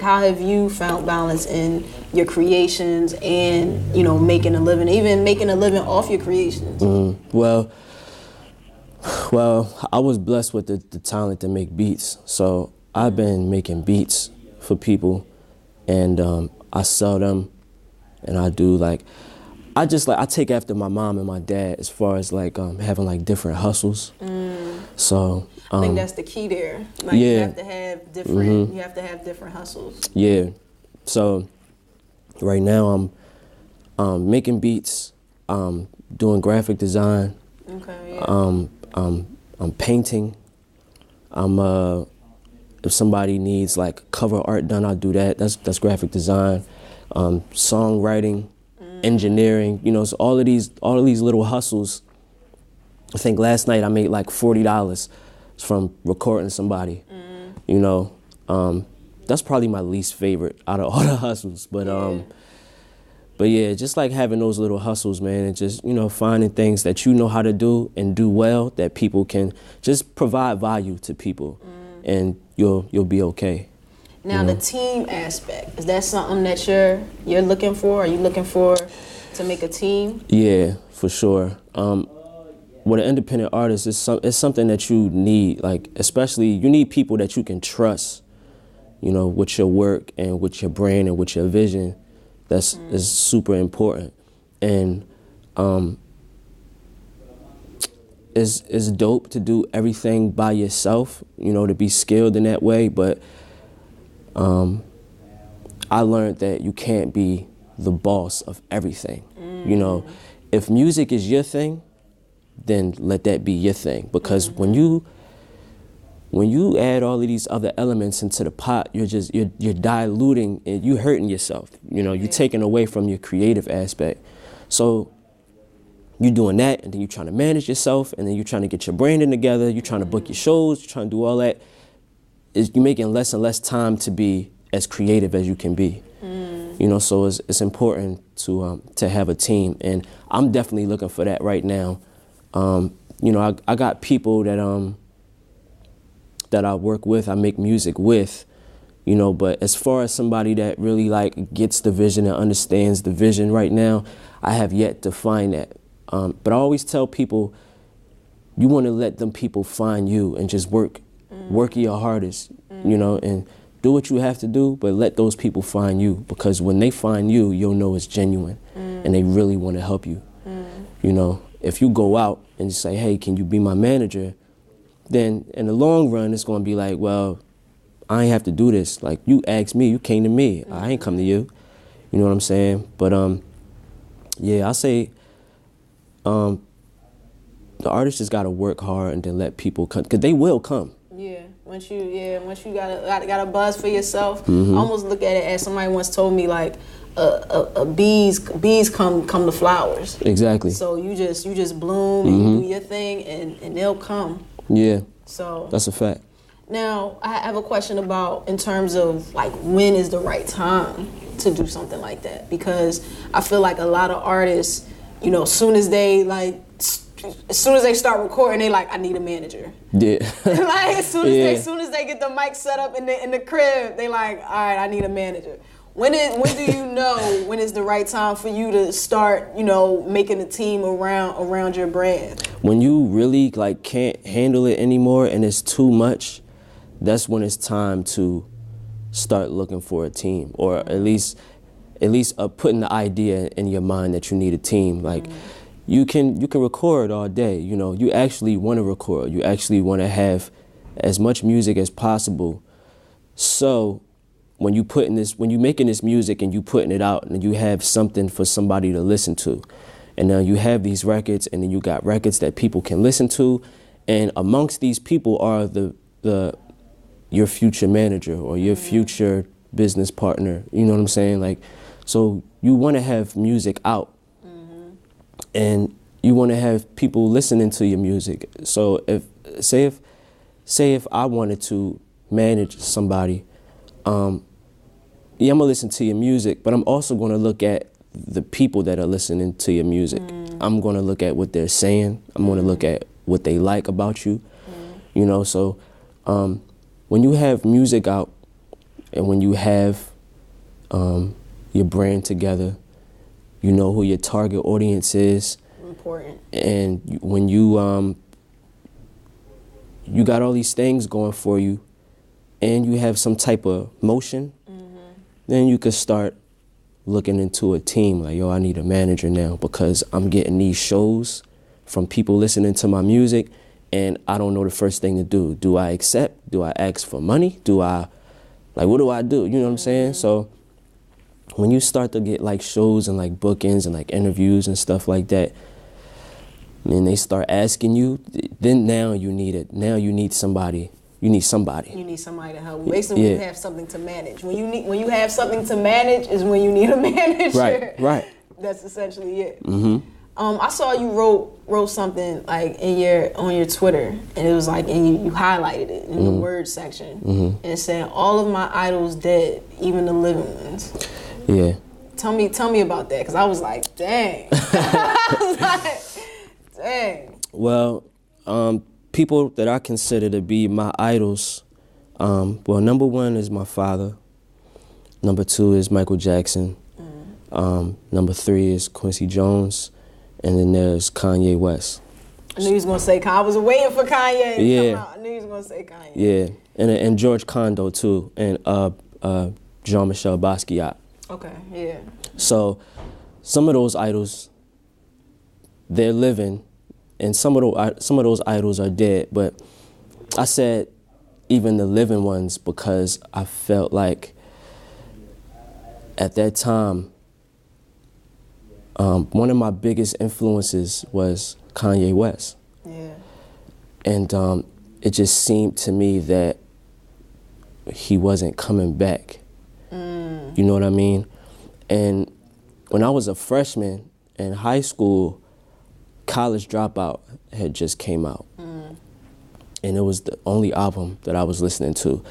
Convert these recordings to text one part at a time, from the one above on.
How have you found balance in your creations and, making a living, even making a living off your creations? Well, I was blessed with the talent to make beats. So I've been making beats for people, and I sell them, and I do I take after my mom and my dad as far as having different hustles. So I think that's the key there. Yeah. You have to have different. You have to have different hustles. Yeah. So right now I'm making beats, doing graphic design. Okay. Yeah. I'm painting. If somebody needs cover art done, I'll do that. That's graphic design. Songwriting, engineering. So all of these little hustles. I think last night I made $40 from recording somebody. That's probably my least favorite out of all the hustles. But yeah, just having those little hustles, man, and just, finding things that you know how to do and do well, that people can just provide value to people, and you'll be okay. Now, the team aspect, is that something that you're looking for? Are you looking for to make a team? Yeah, for sure. With an independent artist, it's something that you need, especially you need people that you can trust, with your work and with your brand and with your vision. That's is super important. And it's dope to do everything by yourself, to be skilled in that way. But I learned that you can't be the boss of everything. If music is your thing, then let that be your thing. Because when you add all of these other elements into the pot, you're diluting and you're hurting yourself. You're taking away from your creative aspect. So you're doing that, and then you're trying to manage yourself, and then you're trying to get your branding together, you're trying to book your shows, you're trying to do all that. You're making less and less time to be as creative as you can be. So it's important to have a team, and I'm definitely looking for that right now. I got people that I work with, I make music with, but as far as somebody that really gets the vision and understands the vision right now, I have yet to find that. But I always tell people, you want to let them people find you and just work your hardest, and do what you have to do, but let those people find you, because when they find you, you'll know it's genuine and they really want to help you. If you go out and say, hey, can you be my manager? Then in the long run, it's going to be well, I ain't have to do this. You asked me, you came to me. I ain't come to you. You know what I'm saying? But yeah, I say the artist just got to work hard and then let people come, because they will come. Yeah, once you got a buzz for yourself, I almost look at it as somebody once told me bees come to flowers. Exactly. So you just bloom and you do your thing, and they'll come. Yeah. So that's a fact. Now I have a question about, in terms of when is the right time to do something like that, because I feel like a lot of artists, as soon as they start recording, they I need a manager. Yeah. as soon as they get the mic set up in the crib, they all right, I need a manager. When do you know when is the right time for you to start, making a team around your brand? When you really can't handle it anymore and it's too much, that's when it's time to start looking for a team, or at least putting the idea in your mind that you need a team. You can record all day, you actually want to record, you actually want to have as much music as possible. So when you're making this music and you putting it out, and you have something for somebody to listen to, and now you have these records, and then you got records that people can listen to, and amongst these people are your future manager or your future business partner. You know what I'm saying? So you want to have music out, and you want to have people listening to your music. So if I wanted to manage somebody, I'm gonna listen to your music, but I'm also gonna look at the people that are listening to your music. I'm gonna look at what they're saying. I'm gonna look at what they like about you. So when you have music out And when you have your brand together, you know who your target audience is. Important. And when you got all these things going for you, and you have some type of motion, then you could start looking into a team. Like, yo, I need a manager now because I'm getting these shows from people listening to my music, and I don't know the first thing to do. Do I accept? Do I ask for money? What do I do? You know what I'm saying? So when you start to get like shows and like bookings and like interviews and stuff like that, and they start asking you, then now you need it. Now you need somebody. You need somebody. You need somebody to help. Basically, when you have something to manage. When you have something to manage is when you need a manager. Right. That's essentially it. Mm-hmm. I saw you wrote something like on your Twitter, and it was like, and you highlighted it in the word section, and it said, "All of my idols dead, even the living ones." Yeah. Tell me about that, because I was like, dang. I was like, dang. Well, people that I consider to be my idols, well, number one is my father. Number two is Michael Jackson. Number three is Quincy Jones. And then there's Kanye West. I knew he was going to say Kanye. I was waiting for Kanye to come out. I knew he was going to say Kanye. Yeah, and George Kondo too, and Jean-Michel Basquiat. Okay, yeah. So some of those idols, they're living, and some of those idols are dead. But I said even the living ones because I felt like at that time, one of my biggest influences was Kanye West. Yeah. And it just seemed to me that he wasn't coming back. You know what I mean? And when I was a freshman in high school, College Dropout had just came out. And it was the only album that I was listening to.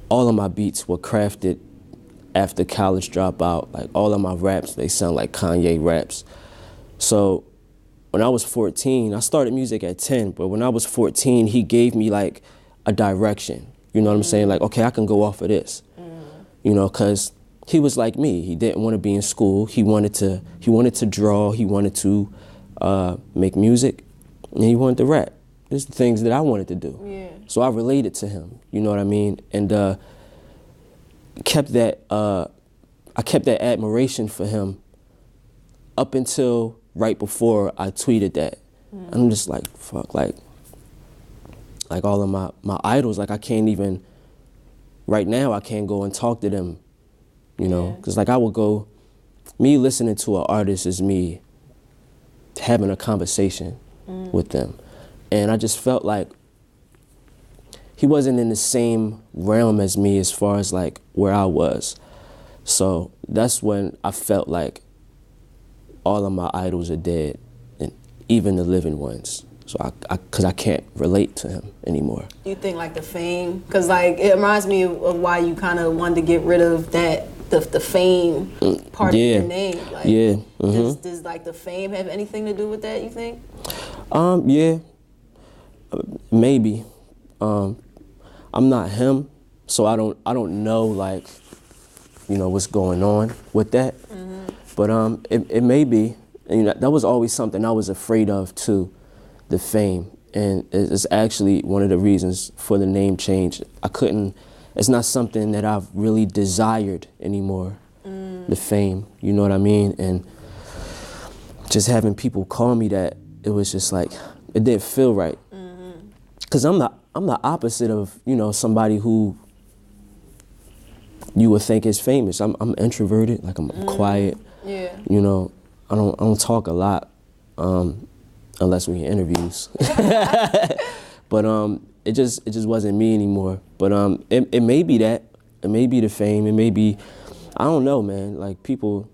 All of my beats were crafted after College Dropout. Like, all of my raps, they sound like Kanye raps. So when I was 14, I started music at 10, but when I was 14, he gave me like a direction. You know what I'm saying? Like, okay, I can go off of this. You know, because he was like me. He didn't want to be in school. He wanted to draw. He wanted to make music, and he wanted to rap. There's the things that I wanted to do. Yeah. So I related to him. You know what I mean? And I kept that admiration for him up until right before I tweeted that. I'm just like, fuck, like all of my idols, like I can't even, right now I can't go and talk to them, you know? Because like I would go, me listening to an artist is me having a conversation with them. And I just felt like he wasn't in the same realm as me as far as like where I was. So that's when I felt like all of my idols are dead, and even the living ones. So because I can't relate to him anymore. Do you think like the fame, because like it reminds me of why you kind of wanted to get rid of that, the fame part of your name. Like, does like the fame have anything to do with that, you think? Yeah, maybe. I'm not him, so I don't know like, you know, what's going on with that. But it may be. And, you know, that was always something I was afraid of too, the fame. And it's actually one of the reasons for the name change. It's not something that I've really desired anymore, the fame, you know what I mean? And just having people call me that, it was just like, it didn't feel right. Because I'm the opposite of, you know, somebody who you would think is famous. I'm introverted, like I'm quiet. Yeah. You know, I don't talk a lot, unless we in interviews. But it just wasn't me anymore. But it may be that. It may be the fame. It may be, I don't know, man. Like people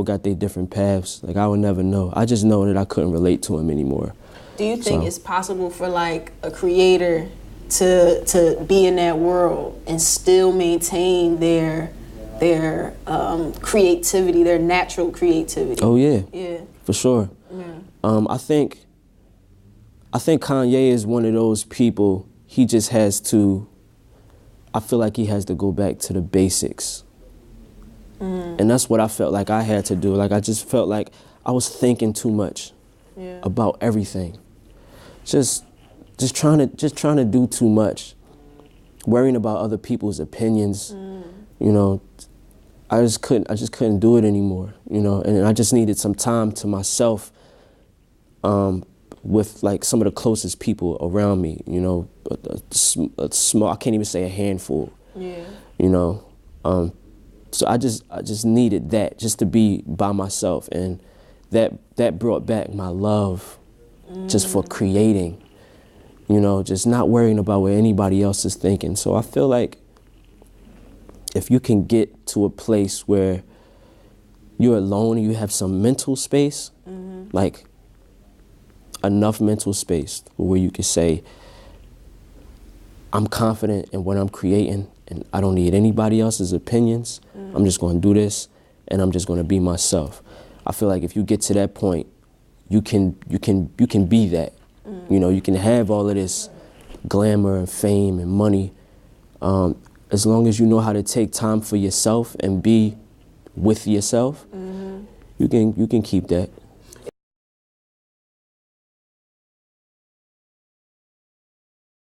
got their different paths. Like I would never know. I just know that I couldn't relate to him anymore. Do you think it's possible for like a creator to be in that world and still maintain their creativity, their natural creativity? Oh yeah. Yeah. For sure. Yeah. I think Kanye is one of those people. He just has to I feel like he has to go back to the basics. And that's what I felt like I had to do. Like I just felt like I was thinking too much about everything. Just trying to do too much. Worrying about other people's opinions. You know, I just couldn't do it anymore, you know, and I just needed some time to myself with like some of the closest people around me, you know, a small, I can't even say a handful, you know. So I just needed that, just to be by myself, and that brought back my love just for creating, you know, just not worrying about what anybody else is thinking. So I feel like if you can get to a place where you're alone and you have some mental space, like enough mental space where you can say, I'm confident in what I'm creating and I don't need anybody else's opinions. I'm just going to do this and I'm just going to be myself. I feel like if you get to that point, you can be that. You know, you can have all of this glamour and fame and money, as long as you know how to take time for yourself and be with yourself. You can keep that.